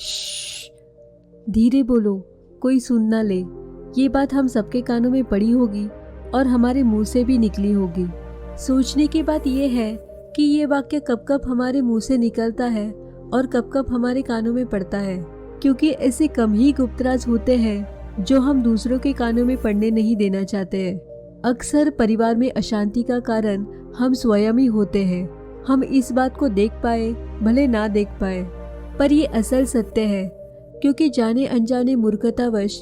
श्श्श, धीरे बोलो, कोई सुन ना ले। ये बात हम सबके कानों में पड़ी होगी और हमारे मुंह से भी निकली होगी। सोचने की बात यह है कि ये वाक्य कब कब हमारे मुंह से निकलता है और कब कब हमारे कानों में पड़ता है, क्योंकि ऐसे कम ही गुप्त राज होते हैं जो हम दूसरों के कानों में पड़ने नहीं देना चाहते हैं। अक्सर परिवार में अशांति का कारण हम स्वयं ही होते हैं। हम इस बात को देख पाए भले ना देख पाए, पर ये असल सत्य है, क्योंकि जाने अनजाने मूर्खतावश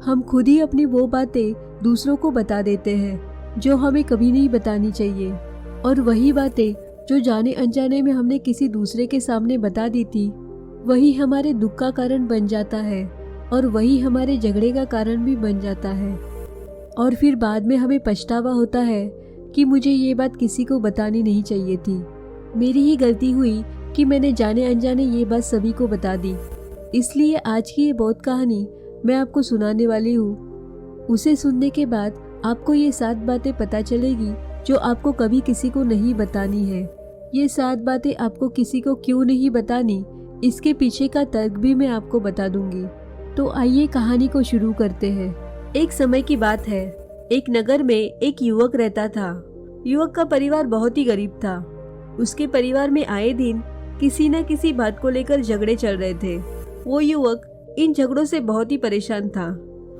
हम खुद ही अपनी वो बातें दूसरों को बता देते हैं जो हमें कभी नहीं बतानी चाहिए। और वही बातें जो जाने अनजाने में हमने किसी दूसरे के सामने बता दी थी, वही हमारे दुख का कारण बन जाता है और वही हमारे झगड़े का कारण भी बन जाता है। और फिर बाद में हमें पछतावा होता है कि मुझे ये बात किसी को बतानी नहीं चाहिए थी। मेरी ही गलती हुई कि मैंने जाने अनजाने ये बात सभी को बता दी। इसलिए आज की ये बहुत कहानी मैं आपको सुनाने वाली हूँ। उसे सुनने के बाद आपको ये 7 बातें पता चलेगी जो आपको कभी किसी को नहीं बतानी है। ये 7 बातें आपको किसी को क्यों नहीं बतानी, इसके पीछे का तर्क भी मैं आपको बता दूंगी। तो आइए कहानी को शुरू करते हैं। एक समय की बात है। एक नगर में एक युवक रहता था। युवक का परिवार बहुत ही गरीब था। उसके परिवार में आए दिन किसी न किसी बात को लेकर झगड़े चल रहे थे। वो युवक इन झगड़ों से बहुत ही परेशान था।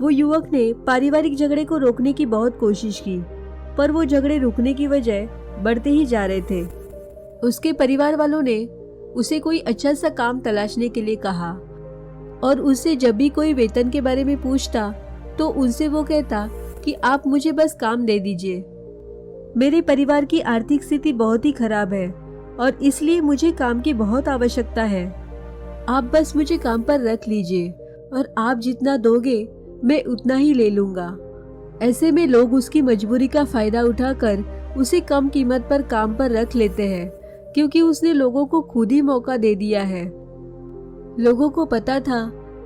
वो युवक ने पारिवारिक झगड़े को रोकने की बहुत कोशिश की, पर वो झगड़े रुकने की बजाय बढ़ते ही जा रहे थे। उसके परिवार वालों ने उसे कोई अच्छा सा काम तलाशने के लिए कहा और उससे जब भी कोई वेतन के बारे में पूछता तो उनसे वो कहता कि आप मुझे बस काम दे दीजिए। मेरे परिवार की आर्थिक स्थिति बहुत ही खराब है और इसलिए मुझे काम की बहुत आवश्यकता है। आप बस मुझे काम पर रख लीजिए और आप जितना दोगे मैं उतना ही ले लूंगा। ऐसे में लोग उसकी मजबूरी का फायदा उठाकर उसे कम कीमत पर काम पर रख लेते हैं, क्योंकि उसने लोगों को खुद ही मौका दे दिया है। लोगों को पता था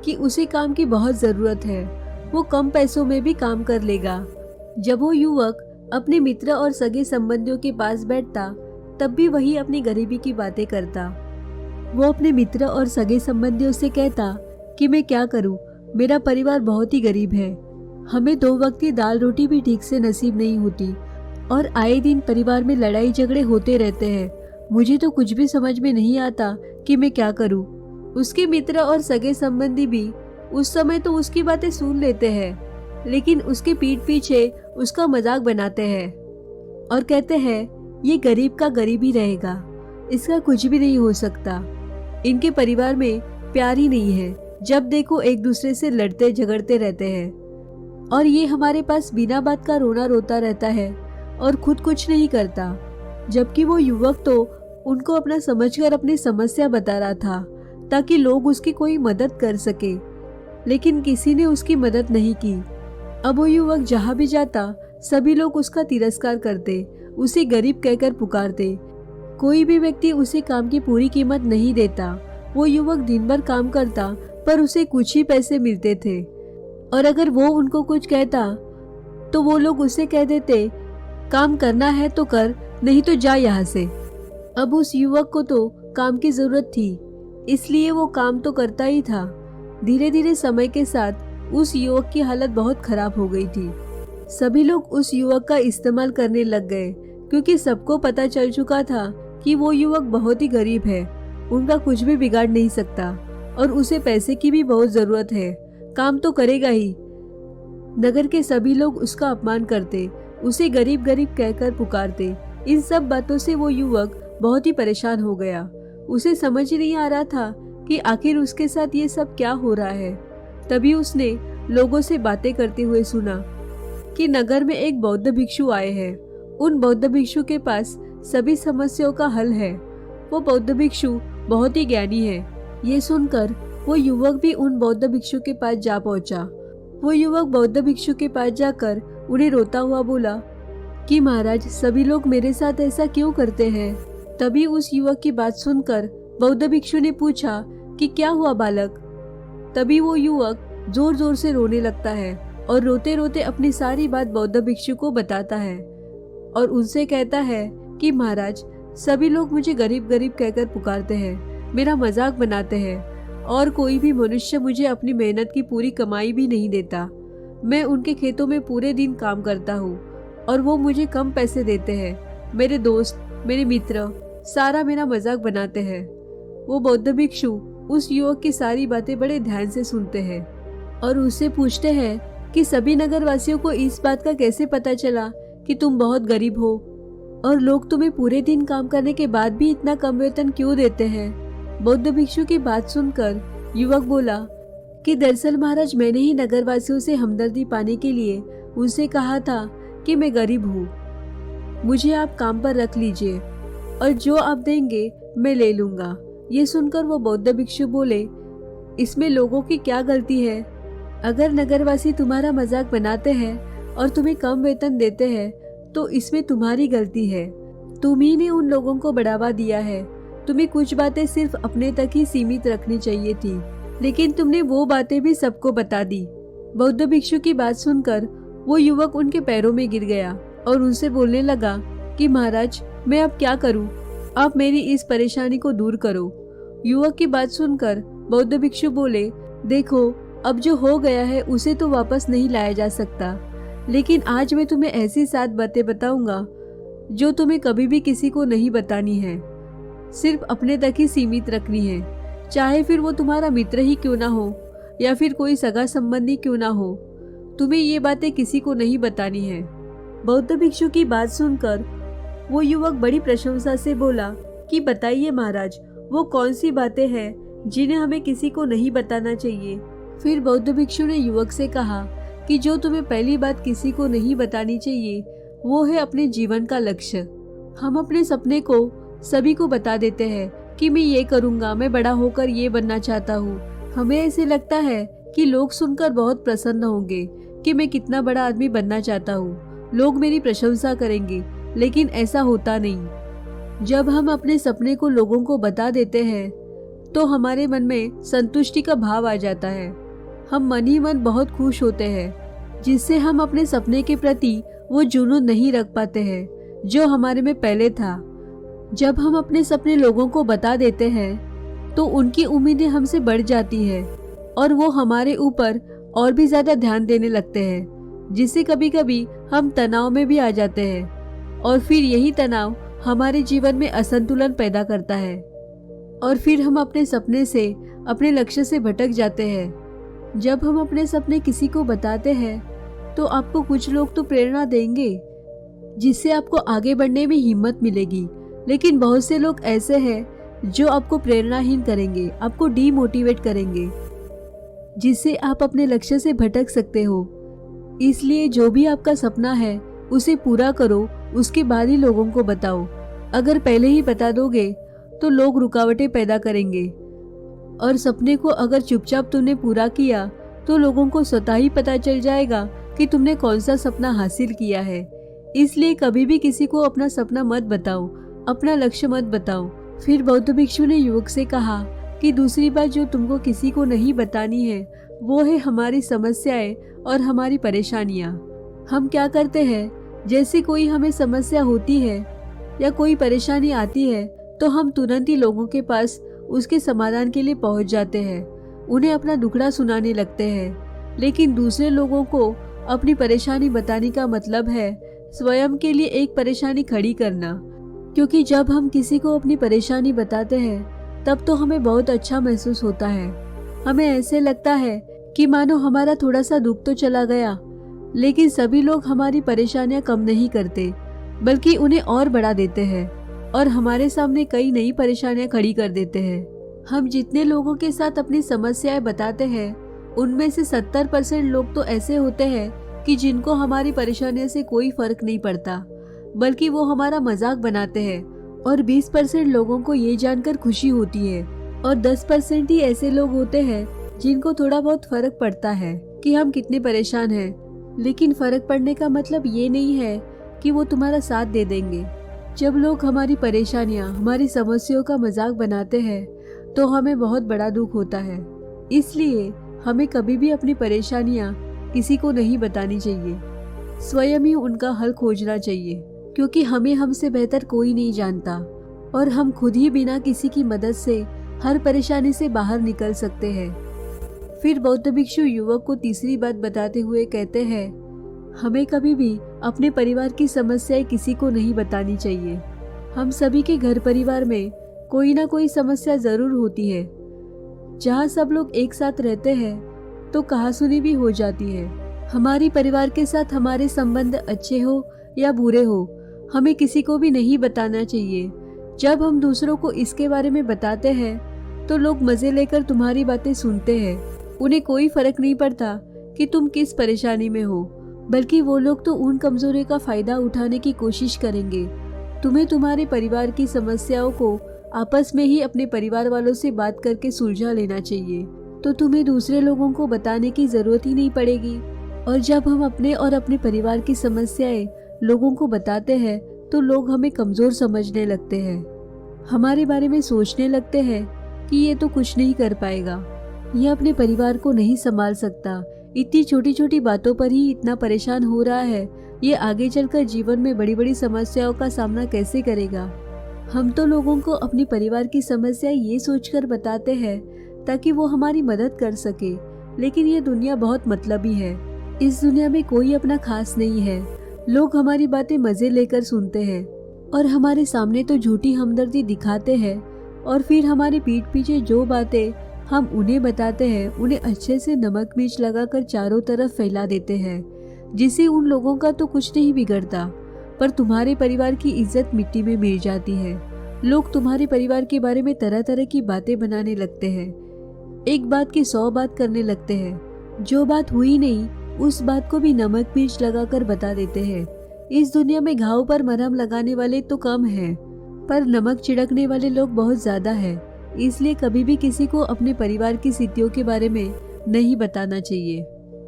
कि उसे काम की बहुत जरूरत है, वो कम पैसों में भी काम कर लेगा। जब वो युवक अपने मित्र और सगे संबंधियों के पास बैठता तब भी वही अपनी गरीबी की बातें करता। वो अपने मित्र और सगे संबंधियों से कहता कि मैं क्या करूं, मेरा परिवार बहुत ही गरीब है, हमें 2 वक्त की दाल रोटी भी ठीक से नसीब नहीं होती और आए दिन परिवार में लड़ाई झगड़े होते रहते हैं। मुझे तो कुछ भी समझ में नहीं आता कि मैं क्या करूं। उसके मित्र और सगे संबंधी भी उस समय तो उसकी बातें सुन लेते हैं, लेकिन उसके पीठ पीछे उसका मजाक बनाते हैं और कहते हैं ये गरीब का गरीब ही रहेगा, इसका कुछ भी नहीं हो सकता। इनके परिवार में प्यार ही नहीं है, जब देखो एक दूसरे से लड़ते झगड़ते रहते हैं और ये हमारे पास बिना बात का रोना रोता रहता है और खुद कुछ नहीं करता। जबकि वो युवक तो उनको अपना समझकर अपनी समस्या बता रहा था ताकि लोग उसकी कोई मदद कर सके, लेकिन किसी ने उसकी मदद नहीं की। अब वो युवक जहाँ भी जाता सभी लोग उसका तिरस्कार करते, उसे गरीब कहकर पुकारते। कोई भी व्यक्ति उसे काम की पूरी कीमत नहीं देता। वो युवक दिन भर काम करता पर उसे कुछ ही पैसे मिलते थे और अगर वो उनको कुछ कहता तो वो लोग उसे कह देते काम करना है तो कर, नहीं तो जा यहाँ से। अब उस युवक को तो काम की जरूरत थी, इसलिए वो काम तो करता ही था। धीरे धीरे समय के साथ उस युवक की हालत बहुत खराब हो गई थी। सभी लोग उस युवक का इस्तेमाल करने लग गए, क्योंकि सबको पता चल चुका था कि वो युवक बहुत ही गरीब है, उनका कुछ भी बिगाड़ नहीं सकता और उसे पैसे की भी बहुत जरूरत है, काम तो करेगा ही। नगर के सभी लोग उसका अपमान करते, उसे गरीब गरीब कहकर पुकारते। इन सब बातों से वो युवक बहुत ही परेशान हो गया। उसे समझ ही नहीं आ रहा था कि आखिर उसके साथ ये सब क्या हो रहा है। तभी उसने लोगों से बातें करते हुए सुना कि नगर में एक बौद्ध भिक्षु आए हैं। उन बौद्ध भिक्षु के पास सभी समस्याओं का हल है। वो बौद्ध भिक्षु बहुत ही ज्ञानी है। ये सुनकर वो युवक भी उन बौद्ध भिक्षु के पास जा पहुंचा। वो युवक बौद्ध भिक्षु के पास जाकर उन्हें रोता हुआ बोला कि महाराज, सभी लोग मेरे साथ ऐसा क्यों करते हैं। तभी उस युवक की बात सुनकर बौद्ध भिक्षु ने पूछा कि क्या हुआ बालक। तभी वो युवक जोर जोर से रोने लगता है और रोते रोते अपनी सारी बात बौद्ध भिक्षु को बताता है और उनसे कहता है कि महाराज, सभी लोग मुझे गरीब गरीब कहकर पुकारते हैं, मेरा मजाक बनाते हैं और कोई भी मनुष्य मुझे अपनी मेहनत की पूरी कमाई भी नहीं देता। मैं उनके खेतों में पूरे दिन काम करता हूँ और वो मुझे कम पैसे देते हैं। मेरे दोस्त, मेरे मित्र सारा मेरा मजाक बनाते हैं। वो बौद्ध भिक्षु उस युवक की सारी बातें बड़े ध्यान से सुनते हैं और उससे पूछते हैं कि सभी नगरवासियों को इस बात का कैसे पता चला कि तुम बहुत गरीब हो और लोग तुम्हें पूरे दिन काम करने के बाद भी इतना कम वेतन क्यों देते हैं। बौद्ध भिक्षु की बात सुनकर युवक बोला कि दरअसल महाराज, मैंने ही नगरवासियों से हमदर्दी पाने के लिए उनसे कहा था कि मैं गरीब हूँ, मुझे आप काम पर रख लीजिए और जो आप देंगे मैं ले लूंगा। ये सुनकर वो बौद्ध भिक्षु बोले, इसमें लोगों की क्या गलती है? अगर नगरवासी तुम्हारा मजाक बनाते हैं और तुम्हें कम वेतन देते हैं तो इसमें तुम्हारी गलती है। तुम ही ने उन लोगों को बढ़ावा दिया है। तुम्हें कुछ बातें सिर्फ अपने तक ही सीमित रखनी चाहिए थी, लेकिन तुमने वो बातें भी सबको बता दी। बौद्ध भिक्षु की बात सुनकर वो युवक उनके पैरों में गिर गया और उनसे बोलने लगा कि महाराज, मैं अब क्या करूं? आप मेरी इस परेशानी को दूर करो। युवक की बात सुनकर बौद्ध भिक्षु बोले, देखो, अब जो हो गया है उसे तो वापस नहीं लाया जा सकता, लेकिन आज मैं तुम्हें ऐसी 7 बातें बताऊंगा जो तुम्हें कभी भी किसी को नहीं बतानी है, सिर्फ अपने तक ही सीमित रखनी है, चाहे फिर वो तुम्हारा मित्र ही क्यों ना हो या फिर कोई सगा संबंधी क्यों ना हो। तुम्हें ये बातें किसी को नहीं बतानी है। बौद्ध भिक्षु की बात सुनकर वो युवक बड़ी प्रशंसा से बोला कि बताइए महाराज, वो कौन सी बातें हैं जिन्हें हमें किसी को नहीं बताना चाहिए। फिर बौद्ध भिक्षु ने युवक से कहा कि जो तुम्हें पहली बात किसी को नहीं बतानी चाहिए वो है अपने जीवन का लक्ष्य। हम अपने सपने को सभी को बता देते हैं कि मैं ये करूँगा, मैं बड़ा होकर ये बनना चाहता हूँ। हमें ऐसे लगता है कि लोग सुनकर बहुत प्रसन्न होंगे कि मैं कितना बड़ा आदमी बनना चाहता हूँ, लोग मेरी प्रशंसा करेंगे, लेकिन ऐसा होता नहीं। जब हम अपने सपने को लोगों को बता देते हैं तो हमारे मन में संतुष्टि का भाव आ जाता है। हम मन ही मन बहुत खुश होते हैं, जिससे हम अपने सपने के प्रति वो जुनून नहीं रख पाते हैं जो हमारे में पहले था। जब हम अपने सपने लोगों को बता देते हैं तो उनकी उम्मीदें हमसे बढ़ जाती है और वो हमारे ऊपर और भी ज्यादा ध्यान देने लगते हैं, जिससे कभी कभी हम तनाव में भी आ जाते हैं और फिर यही तनाव हमारे जीवन में असंतुलन पैदा करता है और फिर हम अपने सपने से, अपने लक्ष्य से भटक जाते हैं। जब हम अपने सपने किसी को बताते हैं तो आपको कुछ लोग तो प्रेरणा देंगे, जिससे आपको आगे बढ़ने में हिम्मत मिलेगी, लेकिन बहुत से लोग ऐसे हैं जो आपको प्रेरणाहीन करेंगे, आपको डीमोटिवेट करेंगे, जिससे आप अपने लक्ष्य से भटक सकते हो। इसलिए जो भी आपका सपना है उसे पूरा करो, उसके बाद ही लोगों को बताओ। अगर पहले ही बता दोगे तो लोग रुकावटें पैदा करेंगे और सपने को अगर चुपचाप तुमने पूरा किया तो लोगों को स्वतः ही पता चल जाएगा कि तुमने कौन सा सपना हासिल किया है। इसलिए कभी भी किसी को अपना सपना मत बताओ, अपना लक्ष्य मत बताओ। फिर बौद्ध भिक्षु ने युवक से कहा कि दूसरी बात जो तुमको किसी को नहीं बतानी है वो है हमारी समस्याएं और हमारी परेशानियां। हम क्या करते हैं, जैसे कोई हमें समस्या होती है या कोई परेशानी आती है तो हम तुरंत ही लोगों के पास उसके समाधान के लिए पहुंच जाते हैं, उन्हें अपना दुखड़ा सुनाने लगते हैं। लेकिन दूसरे लोगों को अपनी परेशानी बताने का मतलब है स्वयं के लिए एक परेशानी खड़ी करना, क्योंकि जब हम किसी को अपनी परेशानी बताते हैं तब तो हमें बहुत अच्छा महसूस होता है। हमें ऐसे लगता है कि मानो हमारा थोड़ा सा दुख तो चला गया, लेकिन सभी लोग हमारी परेशानियां कम नहीं करते बल्कि उन्हें और बढ़ा देते हैं और हमारे सामने कई नई परेशानियां खड़ी कर देते हैं। हम जितने लोगों के साथ अपनी समस्याएं बताते हैं उनमें से 70% लोग तो ऐसे होते हैं कि जिनको हमारी परेशानियों से कोई फर्क नहीं पड़ता, बल्कि वो हमारा मजाक बनाते हैं और 20% लोगों को ये जानकर खुशी होती है और 10% ही ऐसे लोग होते हैं जिनको थोड़ा बहुत फर्क पड़ता है कि हम कितने परेशान हैं। लेकिन फर्क पड़ने का मतलब ये नहीं है कि वो तुम्हारा साथ दे देंगे। जब लोग हमारी परेशानियां, हमारी समस्याओं का मजाक बनाते हैं तो हमें बहुत बड़ा दुख होता है। इसलिए हमें कभी भी अपनी परेशानियां किसी को नहीं बतानी चाहिए, स्वयं ही उनका हल खोजना चाहिए, क्योंकि हमें हमसे बेहतर कोई नहीं जानता और हम खुद ही बिना किसी की मदद से हर परेशानी से बाहर निकल सकते हैं। फिर बौद्ध भिक्षु युवक को तीसरी बात बताते हुए कहते हैं, हमें कभी भी अपने परिवार की समस्याएं किसी को नहीं बतानी चाहिए। हम सभी के घर परिवार में कोई ना कोई समस्या जरूर होती है। जहाँ सब लोग एक साथ रहते हैं तो कहासुनी भी हो जाती है। हमारी परिवार के साथ हमारे संबंध अच्छे हो या बुरे हो, हमें किसी को भी नहीं बताना चाहिए। जब हम दूसरों को इसके बारे में बताते हैं तो लोग मजे लेकर तुम्हारी बातें सुनते हैं। उन्हें कोई फर्क नहीं पड़ता कि तुम किस परेशानी में हो, बल्कि वो लोग तो उन कमजोरी का फायदा उठाने की कोशिश करेंगे। तुम्हें तुम्हारे परिवार की समस्याओं को आपस में ही अपने परिवार वालों से बात करके सुलझा लेना चाहिए, तो तुम्हें दूसरे लोगों को बताने की जरूरत ही नहीं पड़ेगी। और जब हम अपने और अपने परिवार की समस्याएं लोगों को बताते हैं तो लोग हमें कमजोर समझने लगते हैं, हमारे बारे में सोचने लगते हैं कि ये तो कुछ नहीं कर पाएगा, ये अपने परिवार को नहीं संभाल सकता, इतनी छोटी छोटी बातों पर ही इतना परेशान हो रहा है, ये आगे चलकर जीवन में बड़ी बड़ी समस्याओं का सामना कैसे करेगा। हम तो लोगों को अपने परिवार की समस्या ये सोचकर बताते हैं ताकि वो हमारी मदद कर सके, लेकिन ये दुनिया बहुत मतलबी है। इस दुनिया में कोई अपना खास नहीं है। लोग हमारी बातें मजे लेकर सुनते हैं और हमारे सामने तो झूठी हमदर्दी दिखाते हैं, और फिर हमारे पीठ पीछे जो बातें हम उन्हें बताते हैं उन्हें अच्छे से नमक मिर्च लगाकर चारों तरफ फैला देते हैं, जिससे उन लोगों का तो कुछ नहीं बिगड़ता, पर तुम्हारे परिवार की इज्जत मिट्टी में मिल जाती है। लोग तुम्हारे परिवार के बारे में तरह तरह की बातें बनाने लगते हैं, एक बात की 100 बात करने लगते हैं। जो बात हुई नहीं उस बात को भी नमक मिर्च लगाकर बता देते हैं। इस दुनिया में घाव पर मरहम लगाने वाले तो कम हैं, पर नमक छिड़कने वाले लोग बहुत ज्यादा हैं। इसलिए कभी भी किसी को अपने परिवार की स्थितियों के बारे में नहीं बताना चाहिए।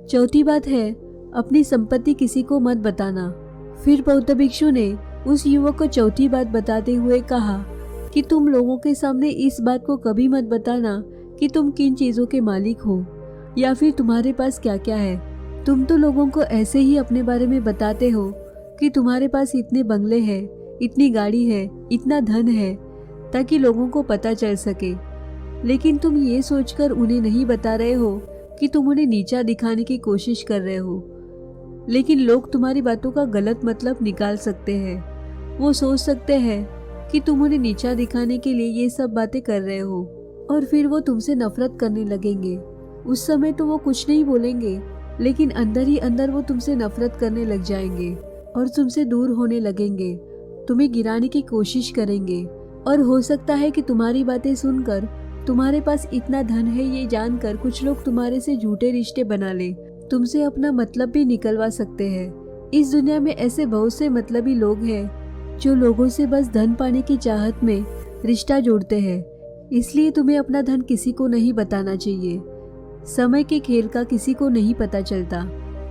चौथी बात है, अपनी संपत्ति किसी को मत बताना। फिर बौद्ध भिक्षु ने उस युवक को चौथी बात बताते हुए कहा कि तुम लोगों के सामने इस बात को कभी मत बताना कि तुम किन चीजों के मालिक हो या फिर तुम्हारे पास क्या क्या है। तुम तो लोगों को ऐसे ही अपने बारे में बताते हो कि तुम्हारे पास इतने बंगले हैं, इतनी गाड़ी है, इतना धन है, ताकि लोगों को पता चल सके। लेकिन तुम ये सोचकर उन्हें नहीं बता रहे हो कि तुम उन्हें नीचा दिखाने की कोशिश कर रहे हो। लेकिन लोग तुम्हारी बातों का गलत मतलब निकाल सकते हैं। वो सोच सकते हैं कि तुम उन्हें नीचा दिखाने के लिए ये सब बातें कर रहे हो, और फिर वो तुमसे नफरत करने लगेंगे। उस समय तो वो कुछ नहीं बोलेंगे, लेकिन अंदर ही अंदर वो तुमसे नफरत करने लग जाएंगे और तुमसे दूर होने लगेंगे, तुम्हें गिराने की कोशिश करेंगे। और हो सकता है कि तुम्हारी बातें सुनकर, तुम्हारे पास इतना धन है ये जानकर कुछ लोग तुम्हारे से झूठे रिश्ते बना ले, तुमसे अपना मतलब भी निकलवा सकते हैं। इस दुनिया में ऐसे बहुत से मतलबी लोग हैं जो लोगों से बस धन पाने की चाहत में रिश्ता जोड़ते हैं। इसलिए तुम्हें अपना धन किसी को नहीं बताना चाहिए। समय के खेल का किसी को नहीं पता चलता।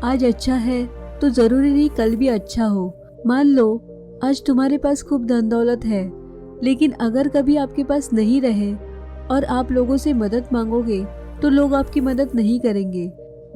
आज अच्छा है तो जरूरी नहीं कल भी अच्छा हो। मान लो आज तुम्हारे पास खूब धन दौलत है, लेकिन अगर कभी आपके पास नहीं रहे और आप लोगों से मदद मांगोगे तो लोग आपकी मदद नहीं करेंगे,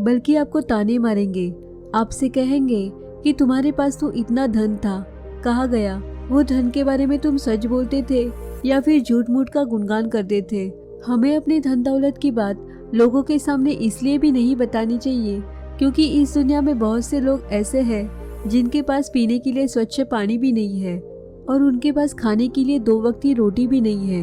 बल्कि आपको ताने मारेंगे। आपसे कहेंगे कि तुम्हारे पास तो इतना धन था, कहाँ गया? वो धन के बारे में तुम सच बोलते थे या फिर झूठ मूठ का गुणगान करते थे। हमें अपनी धन दौलत की बात लोगों के सामने इसलिए भी नहीं बतानी चाहिए क्योंकि इस दुनिया में बहुत से लोग ऐसे हैं जिनके पास पीने के लिए स्वच्छ पानी भी नहीं है और उनके पास खाने के लिए 2 वक्त की रोटी भी नहीं है,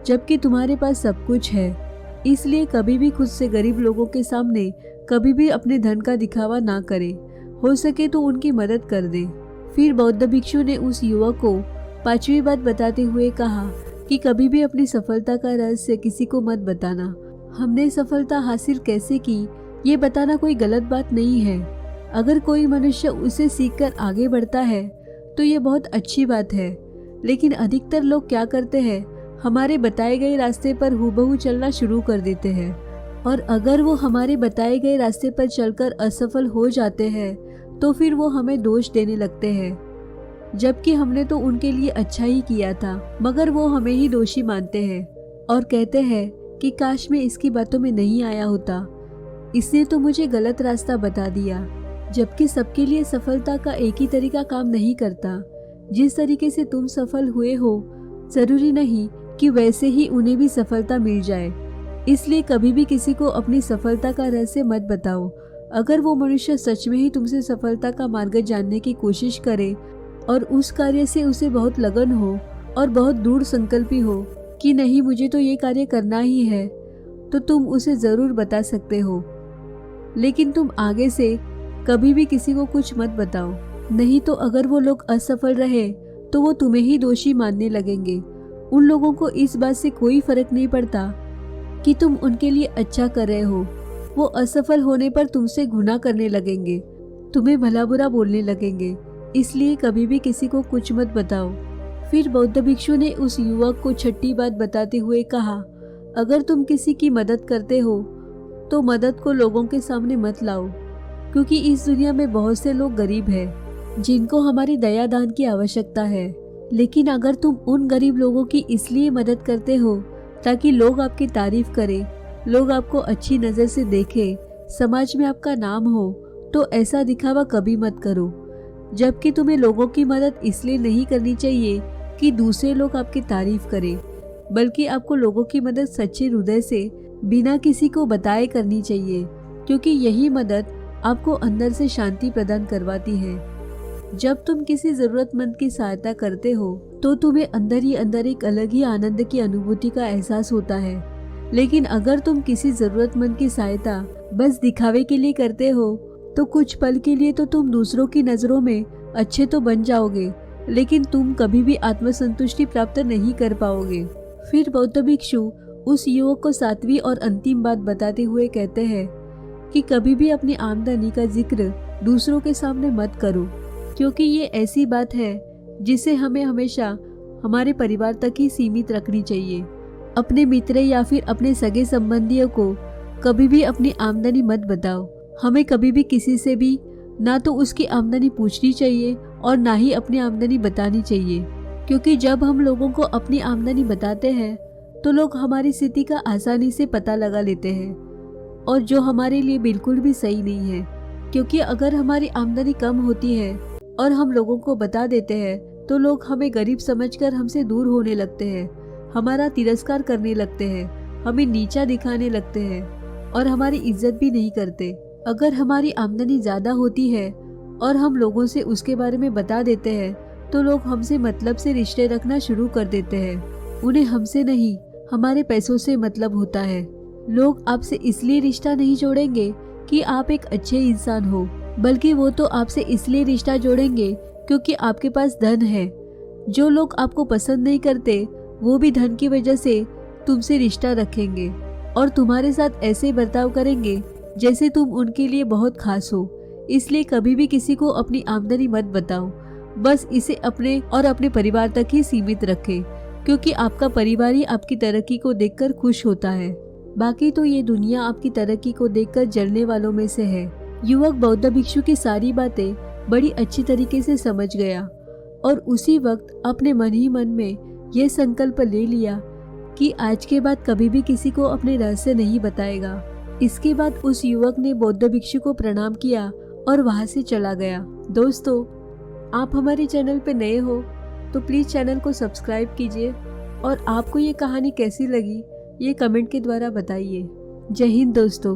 जबकि तुम्हारे पास सब कुछ है। इसलिए कभी भी खुद से गरीब लोगों के सामने कभी भी अपने धन का दिखावा ना करे। हो सके तो उनकी मदद कर दे। फिर बौद्ध भिक्षु ने उस युवक को 5वीं बात बताते हुए कहा कि कभी भी अपनी सफलता का रहस्य किसी को मत बताना। हमने सफलता हासिल कैसे की ये बताना कोई गलत बात नहीं है। अगर कोई मनुष्य उसे सीखकर आगे बढ़ता है तो ये बहुत अच्छी बात है, लेकिन अधिकतर लोग क्या करते हैं, हमारे बताए गए रास्ते पर हूबहू चलना शुरू कर देते हैं, और अगर वो हमारे बताए गए रास्ते पर चलकर असफल हो जाते हैं तो फिर वो हमें दोष देने लगते हैं, जबकि हमने तो उनके लिए अच्छा ही किया था, मगर वो हमें ही दोषी मानते हैं और कहते हैं कि काश मैं इसकी बातों में नहीं आया होता, इसने तो मुझे गलत रास्ता बता दिया। जबकि सबके लिए सफलता का एक ही तरीका काम नहीं करता। जिस तरीके से तुम सफल हुए हो जरूरी नहीं कि वैसे ही उन्हें भी सफलता मिल जाए। इसलिए कभी भी किसी को अपनी सफलता का रहस्य मत बताओ। अगर वो मनुष्य सच में ही तुमसे सफलता का मार्ग जानने की कोशिश करे और उस कार्य से उसे बहुत लगन हो और बहुत दृढ़ संकल्पी हो कि नहीं मुझे तो ये कार्य करना ही है, तो तुम उसे ज़रूर बता सकते हो। लेकिन तुम आगे से कभी भी किसी को कुछ मत बताओ, नहीं तो अगर वो लोग असफल रहे तो वो तुम्हें ही दोषी मानने लगेंगे। उन लोगों को इस बात से कोई फर्क नहीं पड़ता कि तुम उनके लिए अच्छा कर रहे हो। वो असफल होने पर तुमसे घृणा करने लगेंगे, तुम्हें भला बुरा बोलने लगेंगे। इसलिए कभी भी किसी को कुछ मत बताओ। फिर बौद्ध भिक्षु ने उस युवक को छठी बात बताते हुए कहा, अगर तुम किसी की मदद करते हो तो मदद को लोगों के सामने मत लाओ, क्योंकि इस दुनिया में बहुत से लोग गरीब हैं जिनको हमारी दया दान की आवश्यकता है। लेकिन अगर तुम उन गरीब लोगों की इसलिए मदद करते हो ताकि लोग आपकी तारीफ करें, लोग आपको अच्छी नज़र से देखें, समाज में आपका नाम हो, तो ऐसा दिखावा कभी मत करो। जबकि तुम्हें लोगों की मदद इसलिए नहीं करनी चाहिए कि दूसरे लोग आपकी तारीफ करें, बल्कि आपको लोगों की मदद सच्चे हृदय से बिना किसी को बताए करनी चाहिए, क्योंकि यही मदद आपको अंदर से शांति प्रदान करवाती है। जब तुम किसी जरूरतमंद की सहायता करते हो तो तुम्हें अंदर ही अंदर एक अलग ही आनंद की अनुभूति का एहसास होता है। लेकिन अगर तुम किसी जरूरतमंद की सहायता बस दिखावे के लिए करते हो तो कुछ पल के लिए तो तुम दूसरों की नजरों में अच्छे तो बन जाओगे, लेकिन तुम कभी भी आत्मसंतुष्टि प्राप्त नहीं कर पाओगे। फिर बौद्ध भिक्षु उस युवक को सातवीं और अंतिम बात बताते हुए कहते हैं कि कभी भी अपनी आमदनी का जिक्र दूसरों के सामने मत करो, क्योंकि ये ऐसी बात है जिसे हमें हमेशा हमारे परिवार तक ही सीमित रखनी चाहिए। अपने मित्र या फिर अपने सगे संबंधियों को कभी भी अपनी आमदनी मत बताओ। हमें कभी भी किसी से भी ना तो उसकी आमदनी पूछनी चाहिए और ना ही अपनी आमदनी बतानी चाहिए, क्योंकि जब हम लोगों को अपनी आमदनी बताते हैं तो लोग हमारी स्थिति का आसानी से पता लगा लेते हैं, और जो हमारे लिए बिल्कुल भी सही नहीं है। क्योंकि अगर हमारी आमदनी कम होती है और हम लोगों को बता देते हैं तो लोग हमें गरीब समझकर हमसे दूर होने लगते हैं, हमारा तिरस्कार करने लगते हैं, हमें नीचा दिखाने लगते हैं और हमारी इज्जत भी नहीं करते। अगर हमारी आमदनी ज़्यादा होती है और हम लोगों से उसके बारे में बता देते हैं तो लोग हमसे मतलब से रिश्ते रखना शुरू कर देते हैं। उन्हें हमसे नहीं, हमारे पैसों से मतलब होता है। लोग आपसे इसलिए रिश्ता नहीं जोड़ेंगे कि आप एक अच्छे इंसान हो, बल्कि वो तो आपसे इसलिए रिश्ता जोड़ेंगे क्योंकि आपके पास धन है। जो लोग आपको पसंद नहीं करते वो भी धन की वजह से तुमसे रिश्ता रखेंगे और तुम्हारे साथ ऐसे बर्ताव करेंगे जैसे तुम उनके लिए बहुत खास हो। इसलिए कभी भी किसी को अपनी आमदनी मत बताओ, बस इसे अपने और अपने परिवार तक ही सीमित रखें, क्योंकि आपका परिवार ही आपकी तरक्की को देखकर खुश होता है। बाकी तो ये दुनिया आपकी तरक्की को देखकर जलने वालों में से है। युवक बौद्ध भिक्षु की सारी बातें बड़ी अच्छी तरीके से समझ गया और उसी वक्त अपने मन ही मन में यह संकल्प ले लिया कि आज के बाद कभी भी किसी को अपने रहस्य नहीं बताएगा। इसके बाद उस युवक ने बौद्ध भिक्षु को प्रणाम किया और वहां से चला गया। दोस्तों, आप हमारे चैनल पे नए हो तो प्लीज़ चैनल को सब्सक्राइब कीजिए और आपको ये कहानी कैसी लगी ये कमेंट के द्वारा बताइए। जय हिंद दोस्तों।